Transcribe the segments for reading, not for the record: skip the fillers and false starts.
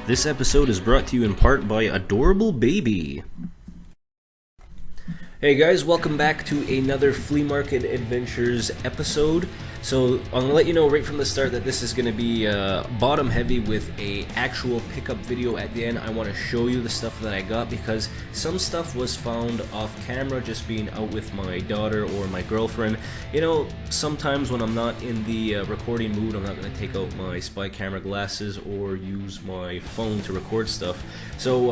This episode is brought to you in part by Adorable Baby. Hey guys, welcome back to another Flea Market Adventures episode. So I'm going to let you know right from the start that this is going to be bottom heavy with a actual pickup video at the end. I want to show you the stuff that I got because some stuff was found off camera just being out with my daughter or my girlfriend. You know, sometimes when I'm not in the recording mood, I'm not going to take out my spy camera glasses or use my phone to record stuff. So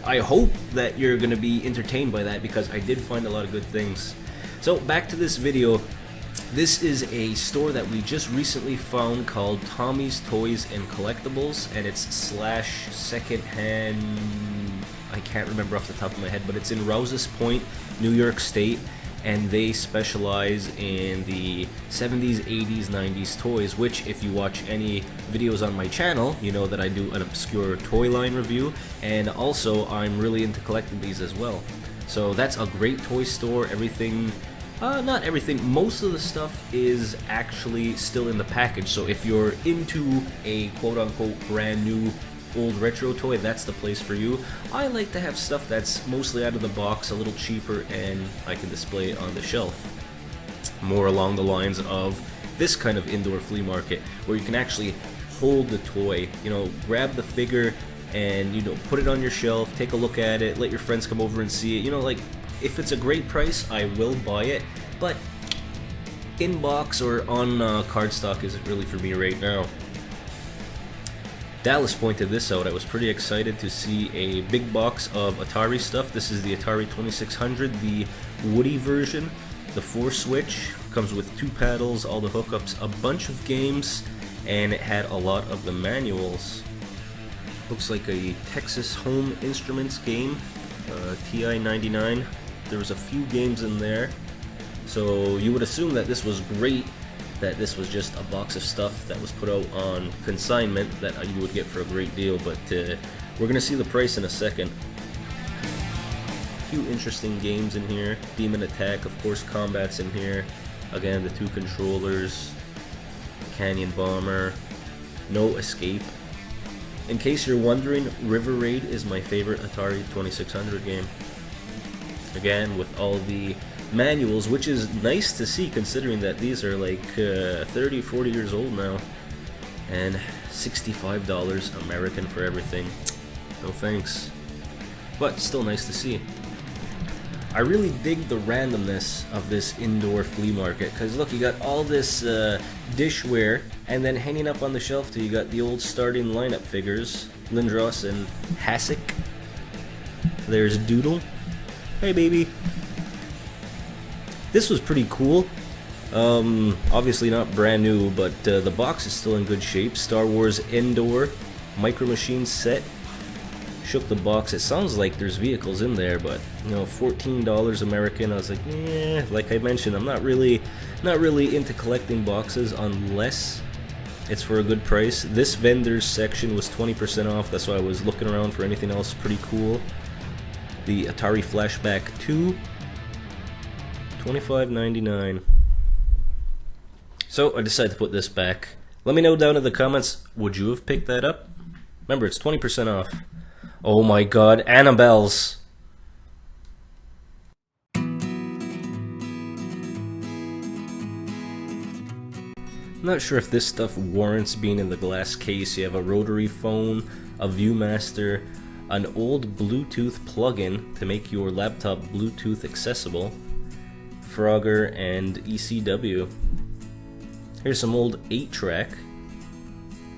I hope that you're going to be entertained by that because I did find a lot of good things. So back to this video. This is a store that we just recently found called Tommy's Toys and Collectibles, and it's slash secondhand. I can't remember off the top of my head, but it's in Rouse's Point, New York State, and they specialize in the 70s, 80s, 90s toys, which if you watch any videos on my channel, you know that I do an obscure toy line review, and also I'm really into collecting these as well. So that's a great toy store. Everything, not everything, most of the stuff is actually still in the package. So if you're into a quote-unquote brand new old retro toy, that's the place for you. I like to have stuff that's mostly out of the box, a little cheaper, and I can display it on the shelf. More along the lines of this kind of indoor flea market, where you can actually hold the toy, you know, grab the figure and, you know, put it on your shelf, take a look at it, let your friends come over and see it. You know, like, if it's a great price, I will buy it, but in box or on cardstock isn't really for me right now. Dallas pointed this out. I was pretty excited to see a big box of Atari stuff. This is the Atari 2600, the Woody version, the 4-switch, comes with 2 paddles, all the hookups, a bunch of games, and it had a lot of the manuals. Looks like a Texas Home Instruments game, TI-99. There was a few games in there, so you would assume that this was great, that this was just a box of stuff that was put out on consignment that you would get for a great deal, but we're going to see the price in a second. A few interesting games in here. Demon Attack, of course, Combat's in here. Again, the 2 controllers, Canyon Bomber, No Escape. In case you're wondering, River Raid is my favorite Atari 2600 game. Again, with all the manuals, which is nice to see considering that these are like 30, 40 years old now. And $65 American for everything. No thanks. But still nice to see. I really dig the randomness of this indoor flea market, because look, you got all this dishware, and then hanging up on the shelf too, you got the old starting lineup figures, Lindros and Hasek. There's Doodle. Hey baby. This was pretty cool. Obviously not brand new, but the box is still in good shape. Star Wars Indoor Micro Machine set. Shook the box. It sounds like there's vehicles in there, but you know, $14 American. I was like, yeah. Like I mentioned, I'm not really into collecting boxes unless it's for a good price. This vendor's section was 20% off. That's why I was looking around for anything else pretty cool. The Atari Flashback 2, $25.99. So I decided to put this back. Let me know down in the comments, would you have picked that up? Remember, it's 20% off. Oh my god, Annabelle's. I'm not sure if this stuff warrants being in the glass case. You have a rotary phone, a Viewmaster, an old Bluetooth plug-in to make your laptop Bluetooth accessible, Frogger, and ECW. Here's some old 8-track,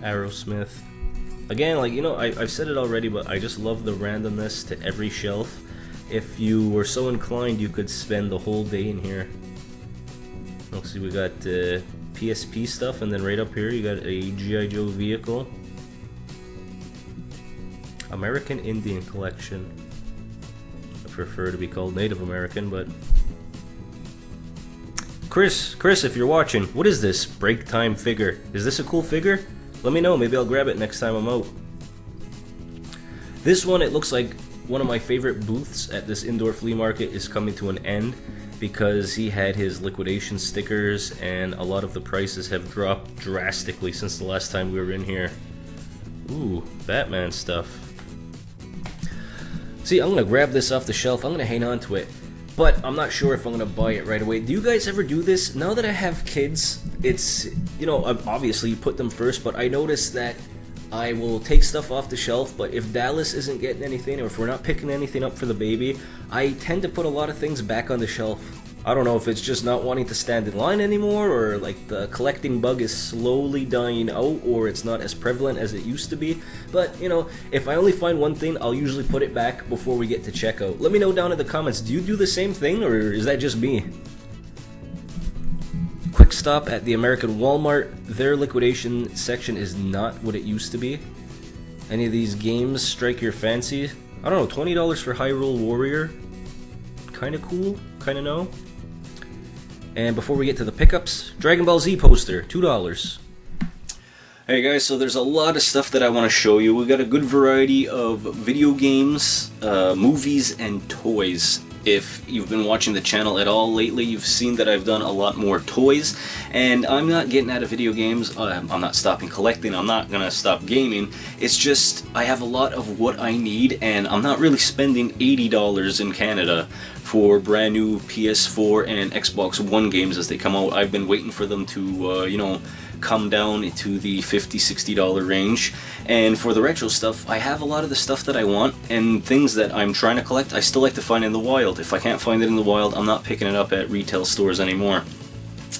Aerosmith. Again, like, you know, I've said it already, but I just love the randomness to every shelf. If you were so inclined, you could spend the whole day in here. Let's see, we got PSP stuff, and then right up here you got a G.I. Joe vehicle. American Indian Collection. I prefer to be called Native American, but... Chris, if you're watching, what is this break time figure? Is this a cool figure? Let me know, maybe I'll grab it next time I'm out. This one, it looks like one of my favorite booths at this indoor flea market is coming to an end because he had his liquidation stickers and a lot of the prices have dropped drastically since the last time we were in here. Ooh, Batman stuff. See, I'm gonna grab this off the shelf, I'm gonna hang on to it, but I'm not sure if I'm gonna buy it right away. Do you guys ever do this? Now that I have kids, it's, you know, obviously you put them first, but I notice that I will take stuff off the shelf, but if Dallas isn't getting anything, or if we're not picking anything up for the baby, I tend to put a lot of things back on the shelf. I don't know if it's just not wanting to stand in line anymore, or like the collecting bug is slowly dying out, or it's not as prevalent as it used to be. But, you know, if I only find one thing, I'll usually put it back before we get to checkout. Let me know down in the comments, do you do the same thing, or is that just me? Quick stop at the American Walmart. Their liquidation section is not what it used to be. Any of these games strike your fancy? I don't know, $20 for Hyrule Warrior? Kinda cool, kinda no. And before we get to the pickups, Dragon Ball Z poster, $2. Hey guys, so there's a lot of stuff that I want to show you. We got a good variety of video games, movies, and toys. If you've been watching the channel at all lately, you've seen that I've done a lot more toys, and I'm not getting out of video games. I'm not stopping collecting, I'm not gonna stop gaming. It's just, I have a lot of what I need, and I'm not really spending $80 in Canada for brand new PS4 and Xbox One games as they come out. I've been waiting for them to, you know, come down into the $50, $60 range. And for the retro stuff, I have a lot of the stuff that I want, and things that I'm trying to collect, I still like to find in the wild. If I can't find it in the wild, I'm not picking it up at retail stores anymore.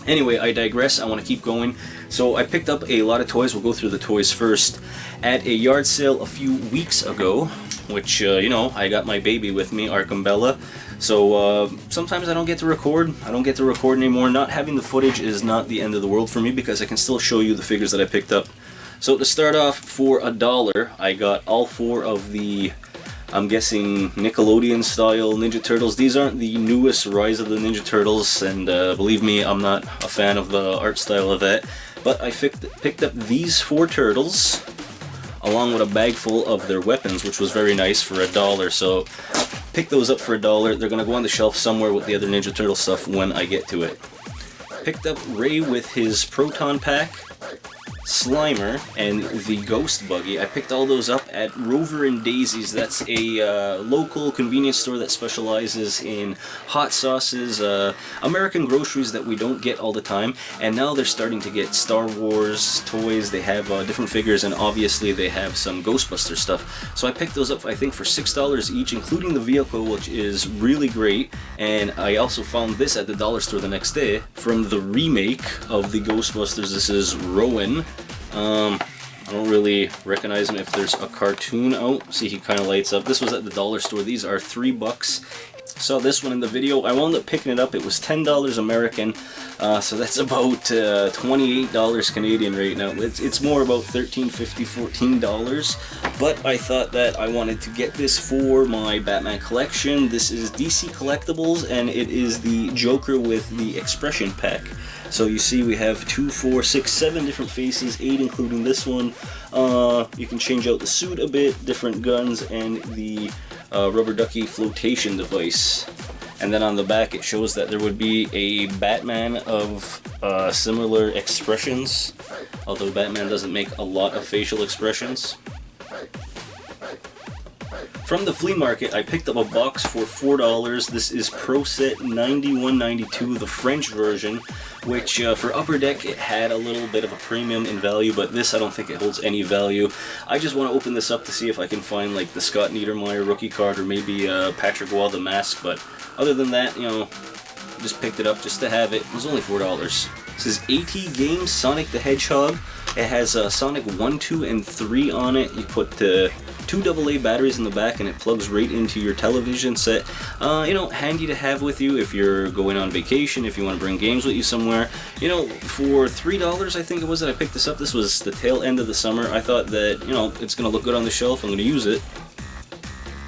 Anyway, I digress, I want to keep going. So I picked up a lot of toys. We'll go through the toys first. At a yard sale a few weeks ago, which, you know, I got my baby with me, Arkham Bella. So sometimes I don't get to record. I don't get to record anymore. Not having the footage is not the end of the world for me, because I can still show you the figures that I picked up. So to start off, for $1, I got all 4 of the, I'm guessing, Nickelodeon style Ninja Turtles. These aren't the newest Rise of the Ninja Turtles, and believe me, I'm not a fan of the art style of that. But I picked up these 4 turtles, along with a bag full of their weapons, which was very nice for $1. So pick those up for $1. They're gonna go on the shelf somewhere with the other Ninja Turtle stuff when I get to it. Picked up Ray with his Proton Pack, Slimer, and the Ghost Buggy. I picked all those up at Rover and Daisy's. That's a local convenience store that specializes in hot sauces, American groceries that we don't get all the time. And now they're starting to get Star Wars toys. They have different figures, and obviously they have some Ghostbuster stuff. So I picked those up, I think, for $6 each, including the vehicle, which is really great. And I also found this at the dollar store the next day from the remake of the Ghostbusters. This is Rowan. I don't really recognize him if there's a cartoon out. See, he kind of lights up. This was at the dollar store. These are $3. Saw this one in the video. I wound up picking it up. It was $10 American, so that's about $28 Canadian right now. It's more about $13.50, $14. But I thought that I wanted to get this for my Batman collection. This is DC Collectibles, and it is the Joker with the Expression Pack. So you see we have 2, 4, 6, 7 different faces, 8 including this one. You can change out the suit a bit, different guns, and the rubber ducky flotation device. And then on the back it shows that there would be a Batman of similar expressions, although Batman doesn't make a lot of facial expressions. From the flea market, I picked up a box for $4. This is Pro Set 9192, the French version, which for Upper Deck it had a little bit of a premium in value, but this I don't think it holds any value. I just want to open this up to see if I can find like the Scott Niedermayer rookie card, or maybe Patrick Wall the mask, but other than that, you know, just picked it up just to have it. It was only $4. This is AT Games Sonic the Hedgehog. It has Sonic 1, 2, and 3 on it. You put 2 AA batteries in the back, and it plugs right into your television set. You know, handy to have with you if you're going on vacation, if you want to bring games with you somewhere. You know, for $3 I think it was that I picked this up. This was the tail end of the summer. I thought that, you know, it's going to look good on the shelf. I'm going to use it.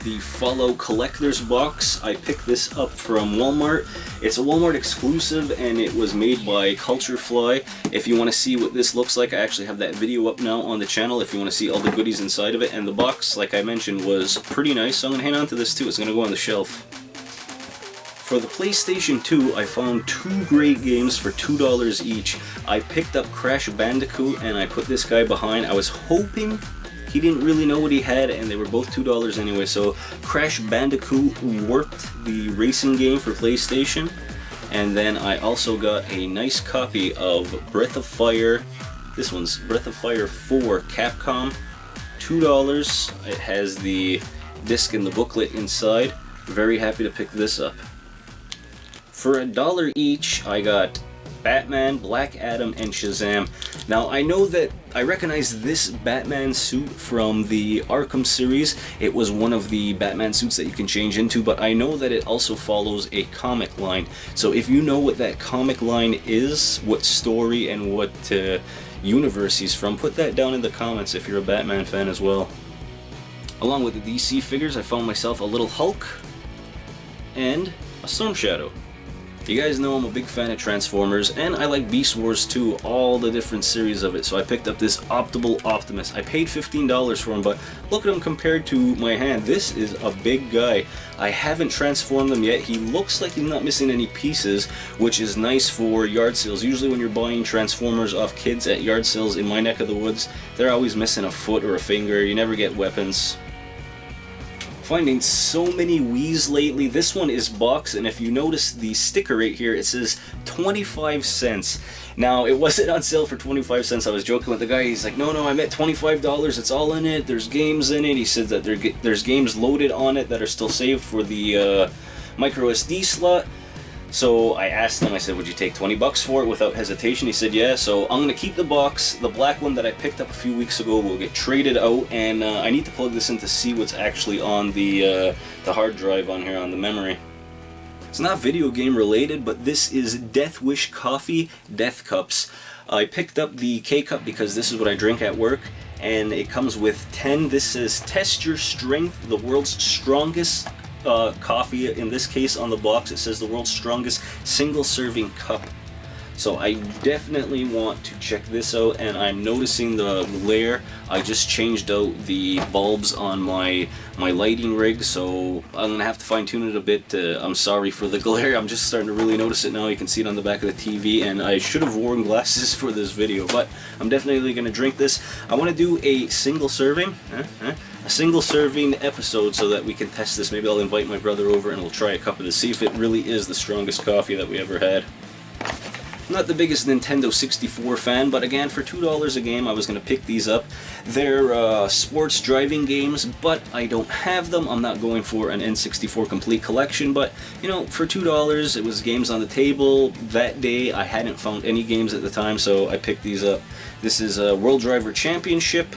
The Follow Collector's Box. I picked this up from Walmart. It's a Walmart exclusive, and it was made by Culture Fly. If you want to see what this looks like, I actually have that video up now on the channel if you want to see all the goodies inside of it. And the box, like I mentioned, was pretty nice, so I'm going to hang on to this too. It's going to go on the shelf. For the PlayStation 2, I found 2 great games for $2 each. I picked up Crash Bandicoot, and I put this guy behind. I was hoping he didn't really know what he had, and they were both $2 anyway. So Crash Bandicoot Warped, the racing game for PlayStation. And then I also got a nice copy of Breath of Fire. This one's Breath of Fire 4 Capcom, $2. It has the disc and the booklet inside. Very happy to pick this up. For $1 each, I got Batman, Black Adam, and Shazam. Now I know that I recognize this Batman suit from the Arkham series. It was one of the Batman suits that you can change into, but I know that it also follows a comic line. So if you know what that comic line is, what story and what universe he's from, put that down in the comments if you're a Batman fan as well. Along with the DC figures, I found myself a little Hulk and a Storm Shadow. You guys know I'm a big fan of Transformers, and I like Beast Wars too, all the different series of it, so I picked up this Optimal Optimus. I paid $15 for him, but look at him compared to my hand. This is a big guy. I haven't transformed him yet. He looks like he's not missing any pieces, which is nice for yard sales. Usually when you're buying Transformers off kids at yard sales in my neck of the woods, they're always missing a foot or a finger. You never get weapons. Finding so many Wiis lately. This one is boxed, and if you notice the sticker right here, it says 25 cents. Now, it wasn't on sale for 25 cents. I was joking with the guy. He's like, no, I meant $25. It's all in it. There's games in it. He said that there's games loaded on it that are still saved for the micro SD slot. So I asked him, I said, would you take 20 bucks for it without hesitation? He said, yeah. So I'm going to keep the box. The black one that I picked up a few weeks ago will get traded out, and I need to plug this in to see what's actually on the hard drive on here, on the memory. It's not video game related, but this is Death Wish Coffee Death Cups. I picked up the K-Cup because this is what I drink at work, and it comes with 10. This says, test your strength, the world's strongest coffee. In this case, on the box, it says the world's strongest single serving cup. So I definitely want to check this out, and I'm noticing the glare. I just changed out the bulbs on my lighting rig, so I'm gonna have to fine tune it a bit. I'm sorry for the glare. I'm just starting to really notice it now. You can see it on the back of the TV, and I should have worn glasses for this video, but I'm definitely gonna drink this. I want to do a single serving episode so that we can test this. Maybe I'll invite my brother over and we'll try a cup of this, see if it really is the strongest coffee that we ever had. Not the biggest Nintendo 64 fan, but again, for $2 a game, I was going to pick these up. They're sports driving games, but I don't have them. I'm not going for an N64 complete collection, but, you know, for $2, it was games on the table. That day, I hadn't found any games at the time, so I picked these up. This is a World Driver Championship,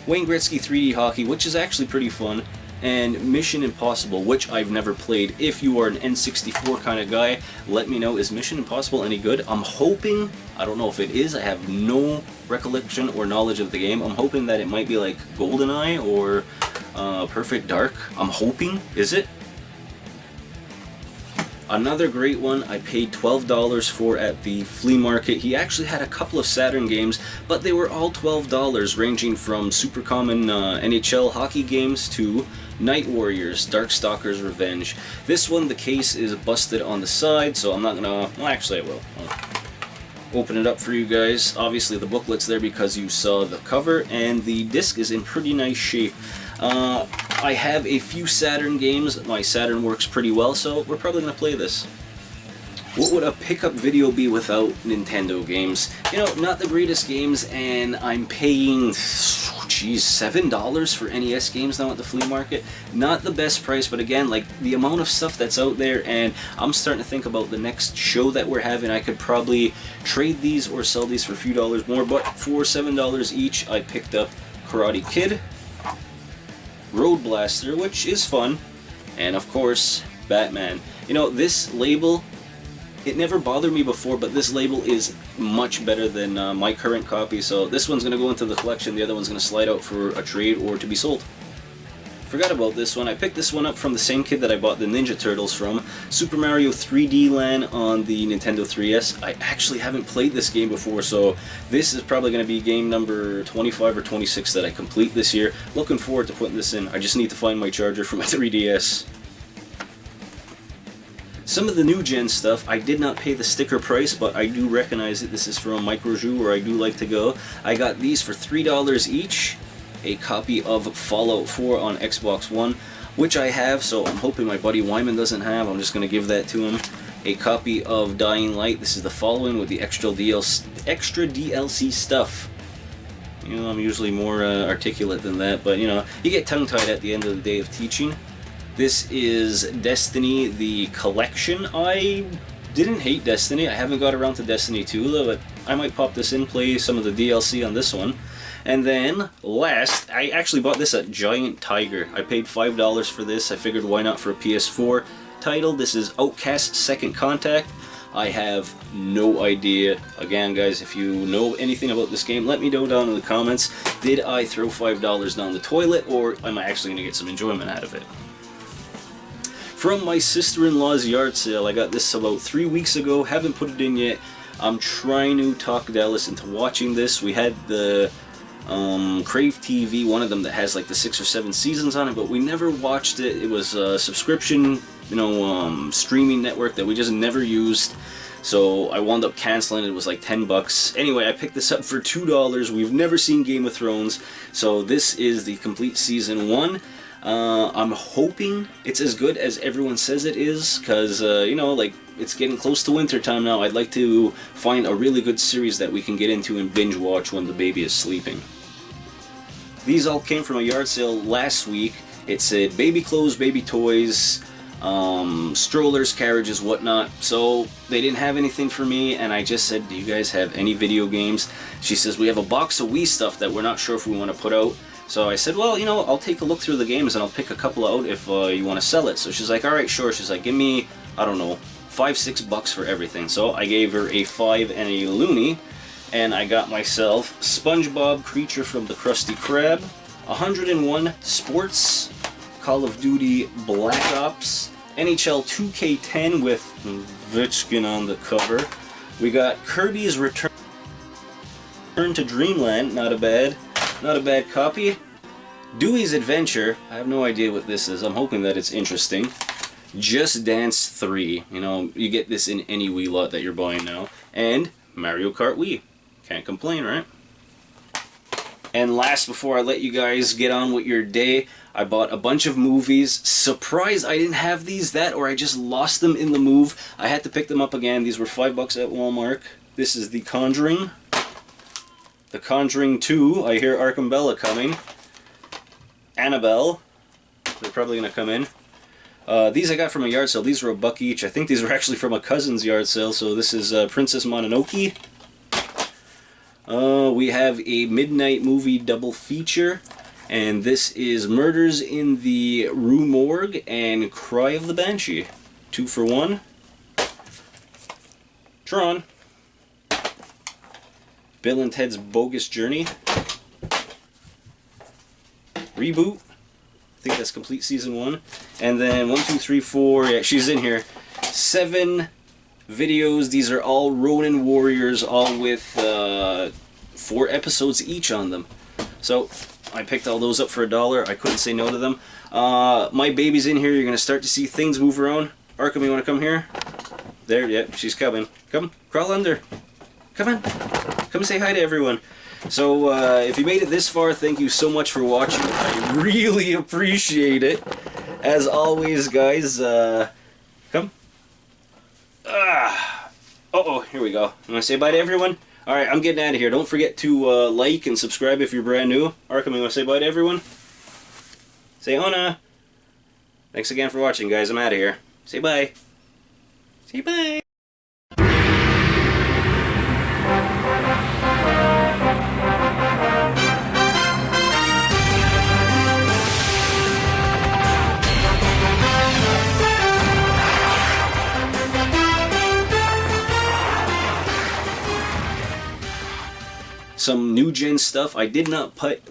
Wayne Gretzky 3D Hockey, which is actually pretty fun, and Mission Impossible, which I've never played. If you are an N64 kind of guy, let me know, is Mission Impossible any good? I'm hoping, I don't know if it is, I have no recollection or knowledge of the game. I'm hoping that it might be like GoldenEye or Perfect Dark. I'm hoping. Is it? Another great one I paid $12 for at the flea market. He actually had a couple of Saturn games, but they were all $12, ranging from super common NHL hockey games to Night Warriors, Darkstalkers Revenge. This one, the case is busted on the side, so I'm not gonna, well, actually I will. I'll open it up for you guys. Obviously the booklet's there because you saw the cover, and the disc is in pretty nice shape. I have a few Saturn games. My Saturn works pretty well, so we're probably going to play this. What would a pickup video be without Nintendo games? You know, not the greatest games, and I'm paying, geez, $7 for NES games now at the flea market. Not the best price, but again, like, the amount of stuff that's out there, and I'm starting to think about the next show that we're having. I could probably trade these or sell these for a few dollars more, but for $7 each, I picked up Karate Kid, Road Blaster, which is fun, and of course, Batman. You know, this label, it never bothered me before, but this label is much better than my current copy, so this one's going to go into the collection, the other one's going to slide out for a trade or to be sold. Forgot about this one. I picked this one up from the same kid that I bought the Ninja Turtles from. Super Mario 3D Land on the Nintendo 3DS. I actually haven't played this game before, so this is probably going to be game number 25 or 26 that I complete this year. Looking forward to putting this in. I just need to find my charger for my 3DS. Some of the new gen stuff, I did not pay the sticker price, but I do recognize it. This is from Microju, where I do like to go. I got these for $3 each. a copy of Fallout 4 on Xbox One, which I have, so I'm hoping my buddy Wyman doesn't have. I'm just going to give that to him. A copy of Dying Light. This is the following with the extra DLC stuff. You know, I'm usually more articulate than that, but you know, you get tongue-tied at the end of the day of teaching. This is Destiny, the collection. I didn't hate Destiny. I haven't got around to Destiny 2, though, but I might pop this in, play some of the DLC on this one. And then, last, I actually bought this at Giant Tiger. I paid $5 for this. I figured why not for a PS4 title. This is Outcast Second Contact. I have no idea. Again, guys, if you know anything about this game, let me know down in the comments. Did I throw $5 down the toilet, or am I actually going to get some enjoyment out of it? From my sister-in-law's yard sale, I got this about 3 weeks ago. Haven't put it in yet. I'm trying to talk Dallas into watching this. We had the Crave TV, one of them that has like the 6 or 7 seasons on it, but we never watched it. It was a subscription, you know, streaming network that we just never used. So I wound up canceling it. It was like 10 bucks. Anyway, I picked this up for $2. We've never seen Game of Thrones, so this is the complete season 1. I'm hoping it's as good as everyone says it is, because, you know, like, it's getting close to winter time now. I'd like to find a really good series that we can get into and binge watch when the baby is sleeping. These all came from a yard sale last week. It said baby clothes, baby toys, strollers, carriages, whatnot. So they didn't have anything for me, and I just said, do you guys have any video games? She says, we have a box of Wii stuff that we're not sure if we want to put out. So I said, well, you know, I'll take a look through the games and I'll pick a couple out if you want to sell it. So she's like, all right, sure. She's like, give me, I don't know, $5-6 for everything. So I gave her a 5 and a loonie, and I got myself SpongeBob Creature from the Krusty Krab, 101 Sports, Call of Duty Black Ops, NHL 2K10 with Vitchkin on the cover. We got Kirby's Return to Dreamland, not a bad copy. Dewey's Adventure, I have no idea what this is. I'm hoping that it's interesting. Just Dance 3, you know, you get this in any Wii lot that you're buying now. And Mario Kart Wii. Can't complain, right? And last, before I let you guys get on with your day, I bought a bunch of movies. Surprised I didn't have these, that, or I just lost them in the move. I had to pick them up again. These were $5 at Walmart. This is The Conjuring. The Conjuring 2, I hear Arkham Bella coming. Annabelle, they're probably going to come in. These I got from a yard sale. These were $1 each. I think these were actually from a cousin's yard sale. So this is Princess Mononoke. We have a midnight movie double feature. And this is Murders in the Rue Morgue and Cry of the Banshee. 2 for 1. Tron. Bill and Ted's Bogus Journey. Reboot. I think that's complete season 1. And then 1, 2, 3, 4. Yeah, she's in here. 7 videos. These are all Ronin Warriors, all with 4 episodes each on them. So I picked all those up for $1. I couldn't say no to them. My baby's in here. You're going to start to see things move around. Arkham, you want to come here? There, yeah, she's coming. Come, crawl under. Come on. Come say hi to everyone. So, if you made it this far, thank you so much for watching. I really appreciate it. As always, guys, come. Uh-oh, here we go. You want to say bye to everyone? Alright, I'm getting out of here. Don't forget to like and subscribe if you're brand new. Arkham, you want to say bye to everyone? Say Ona. Thanks again for watching, guys. I'm out of here. Say bye. Say bye. Some new gen stuff. I did not put